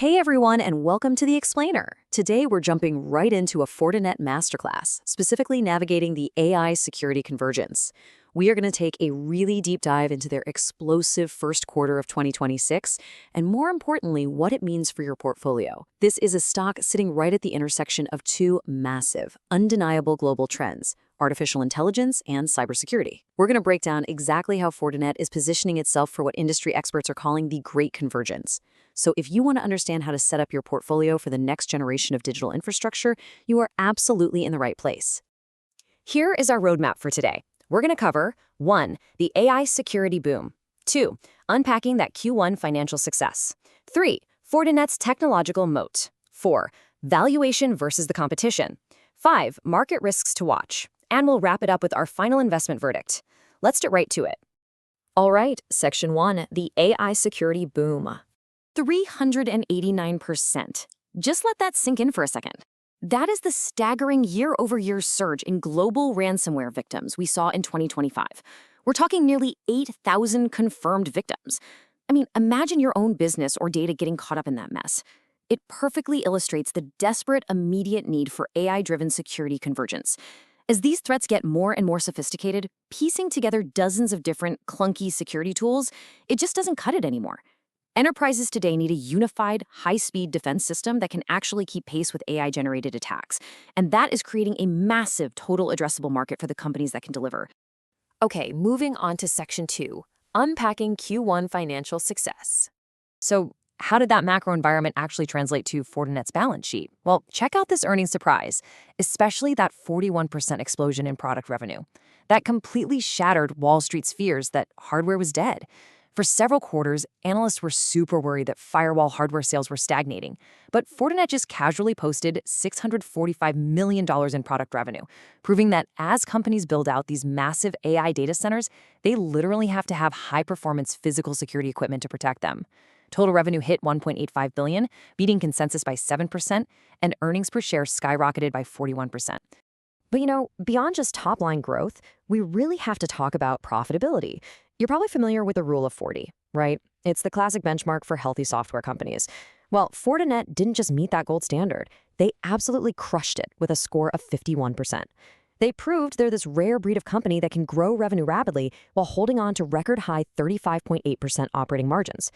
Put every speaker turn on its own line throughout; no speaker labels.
Hey everyone, and welcome to The Explainer. Today we're jumping right into a Fortinet masterclass, specifically navigating the AI security convergence. We are going to take a really deep dive into their explosive first quarter of 2026, and more importantly, what it means for your portfolio. This is a stock sitting right at the intersection of two massive, undeniable global trends: artificial intelligence and cybersecurity. We're going to break down exactly how Fortinet is positioning itself for what industry experts are calling the Great Convergence. So if you want to understand how to set up your portfolio for the next generation of digital infrastructure, you are absolutely in the right place.
Here is our roadmap for today. We're going to cover 1. The AI security boom. 2. Unpacking that Q1 financial success. 3. Fortinet's technological moat. 4. Valuation versus the competition. 5. Market risks to watch. And we'll wrap it up with our final investment verdict. Let's get right to it. All right, Section 1, the AI security boom. 389%. Just let that sink in for a second. That is the staggering year-over-year surge in global ransomware victims we saw in 2025. We're talking nearly 8,000 confirmed victims. I mean, imagine your own business or data getting caught up in that mess. It perfectly illustrates the desperate, immediate need for AI-driven security convergence. As these threats get more and more sophisticated, piecing together dozens of different clunky security tools, it just doesn't cut it anymore. Enterprises today need a unified, high-speed defense system that can actually keep pace with AI-generated attacks. And that is creating a massive total addressable market for the companies that can deliver. Okay, moving on to Section 2, unpacking Q1 financial success. So, how did that macro environment actually translate to Fortinet's balance sheet? Well, check out this earnings surprise, especially that 41% explosion in product revenue. That completely shattered Wall Street's fears that hardware was dead. For several quarters, analysts were super worried that firewall hardware sales were stagnating, but Fortinet just casually posted $645 million in product revenue, proving that as companies build out these massive AI data centers, they literally have to have high-performance physical security equipment to protect them. Total revenue hit $1.85 billion, beating consensus by 7%, and earnings per share skyrocketed by 41%. But beyond just top-line growth, we really have to talk about profitability. You're probably familiar with the Rule of 40, right? It's the classic benchmark for healthy software companies. Well, Fortinet didn't just meet that gold standard. They absolutely crushed it with a score of 51%. They proved they're this rare breed of company that can grow revenue rapidly while holding on to record-high 35.8% operating margins.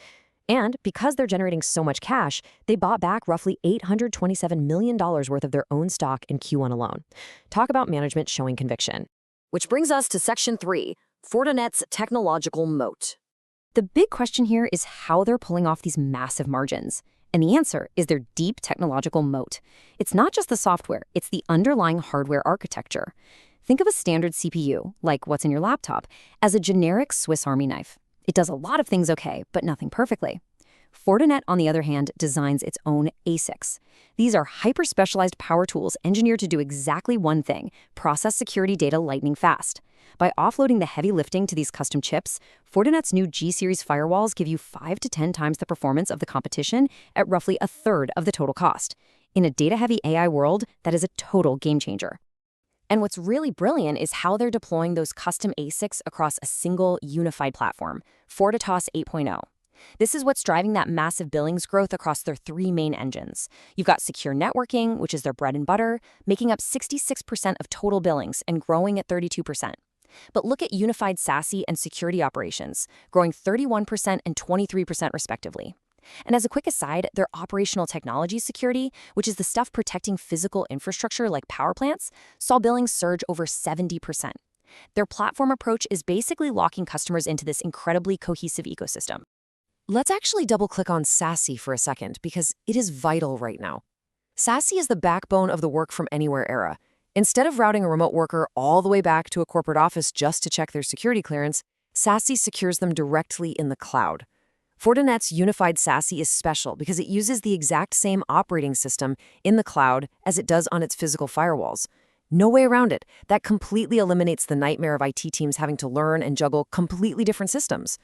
And because they're generating so much cash, they bought back roughly $827 million worth of their own stock in Q1 alone. Talk about management showing conviction. Which brings us to Section 3, Fortinet's technological moat. The big question here is how they're pulling off these massive margins. And the answer is their deep technological moat. It's not just the software, it's the underlying hardware architecture. Think of a standard CPU, like what's in your laptop, as a generic Swiss Army knife. It does a lot of things okay, but nothing perfectly. Fortinet, on the other hand, designs its own ASICs. These are hyper-specialized power tools engineered to do exactly one thing: process security data lightning fast. By offloading the heavy lifting to these custom chips, Fortinet's new G-series firewalls give you 5 to 10 times the performance of the competition at roughly a third of the total cost. In a data-heavy AI world, that is a total game changer. And what's really brilliant is how they're deploying those custom ASICs across a single unified platform, FortiOS 8.0. This is what's driving that massive billings growth across their three main engines. You've got secure networking, which is their bread and butter, making up 66% of total billings and growing at 32%. But look at unified SASE and security operations, growing 31% and 23% respectively. And as a quick aside, their operational technology security, which is the stuff protecting physical infrastructure like power plants, saw billings surge over 70%. Their platform approach is basically locking customers into this incredibly cohesive ecosystem. Let's actually double-click on SASE for a second, because it is vital right now. SASE is the backbone of the work-from-anywhere era. Instead of routing a remote worker all the way back to a corporate office just to check their security clearance, SASE secures them directly in the cloud. Fortinet's unified SASE is special because it uses the exact same operating system in the cloud as it does on its physical firewalls. No way around it. That completely eliminates the nightmare of IT teams having to learn and juggle completely different systems.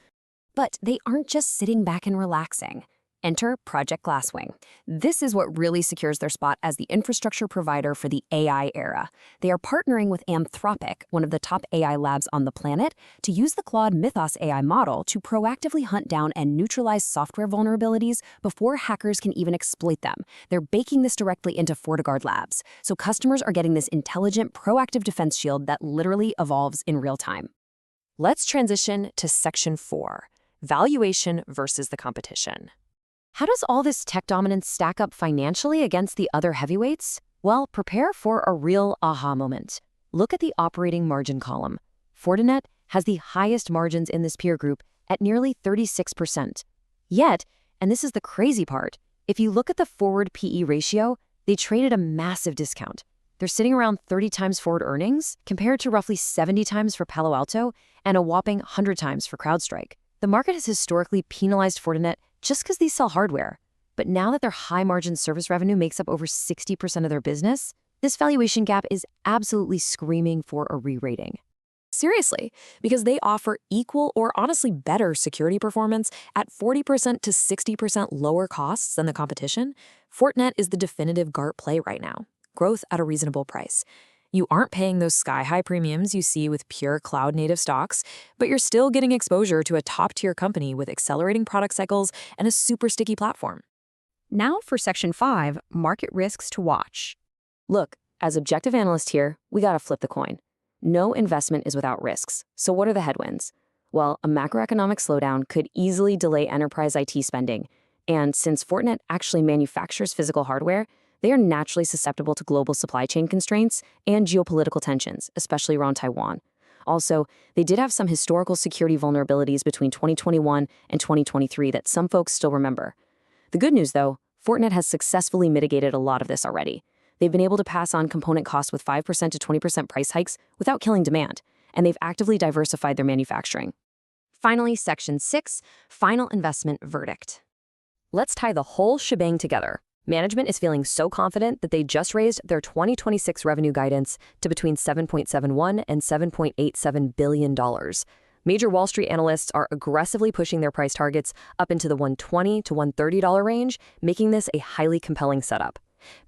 But they aren't just sitting back and relaxing. Enter Project Glasswing. This is what really secures their spot as the infrastructure provider for the AI era. They are partnering with Anthropic, one of the top AI labs on the planet, to use the Claude Mythos AI model to proactively hunt down and neutralize software vulnerabilities before hackers can even exploit them. They're baking this directly into FortiGuard labs, so customers are getting this intelligent, proactive defense shield that literally evolves in real time.
Let's transition to Section 4, Valuation versus the competition.
How does all this tech dominance stack up financially against the other heavyweights? Well, prepare for a real aha moment. Look at the operating margin column. Fortinet has the highest margins in this peer group at nearly 36%. Yet, and this is the crazy part, if you look at the forward PE ratio, they trade at a massive discount. They're sitting around 30 times forward earnings, compared to roughly 70 times for Palo Alto and a whopping 100 times for CrowdStrike. The market has historically penalized Fortinet just because they sell hardware. But now that their high-margin service revenue makes up over 60% of their business, this valuation gap is absolutely screaming for a re-rating.
Seriously, because they offer equal or honestly better security performance at 40% to 60% lower costs than the competition, Fortinet is the definitive GARP play right now. Growth at a reasonable price. You aren't paying those sky-high premiums you see with pure cloud-native stocks, but you're still getting exposure to a top-tier company with accelerating product cycles and a super sticky platform.
Now for Section 5, Market Risks to Watch.
Look, as objective analysts here, we gotta flip the coin. No investment is without risks. So what are the headwinds? Well, a macroeconomic slowdown could easily delay enterprise IT spending. And since Fortinet actually manufactures physical hardware, they are naturally susceptible to global supply chain constraints and geopolitical tensions, especially around Taiwan. Also, they did have some historical security vulnerabilities between 2021 and 2023 that some folks still remember. The good news, though, Fortinet has successfully mitigated a lot of this already. They've been able to pass on component costs with 5% to 20% price hikes without killing demand, and they've actively diversified their manufacturing.
Finally, Section 6, Final Investment Verdict.
Let's tie the whole shebang together. Management is feeling so confident that they just raised their 2026 revenue guidance to between $7.71 and $7.87 billion. Major Wall Street analysts are aggressively pushing their price targets up into the $120 to $130 range, making this a highly compelling setup.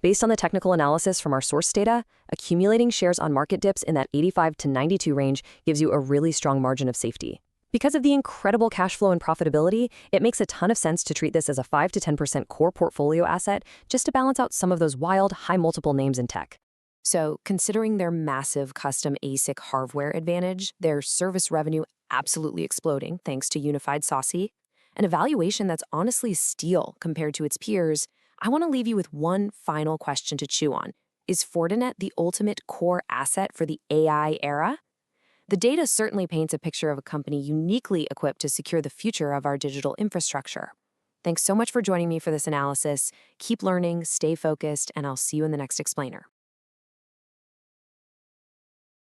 Based on the technical analysis from our source data, accumulating shares on market dips in that 85 to 92 range gives you a really strong margin of safety. Because of the incredible cash flow and profitability, it makes a ton of sense to treat this as a 5 to 10% core portfolio asset just to balance out some of those wild, high-multiple names in tech. So, considering their massive custom ASIC hardware advantage, their service revenue absolutely exploding thanks to unified SASE, and a valuation that's honestly steal compared to its peers, I want to leave you with one final question to chew on. Is Fortinet the ultimate core asset for the AI era? The data certainly paints a picture of a company uniquely equipped to secure the future of our digital infrastructure. Thanks so much for joining me for this analysis. Keep learning, stay focused, and I'll see you in the next explainer.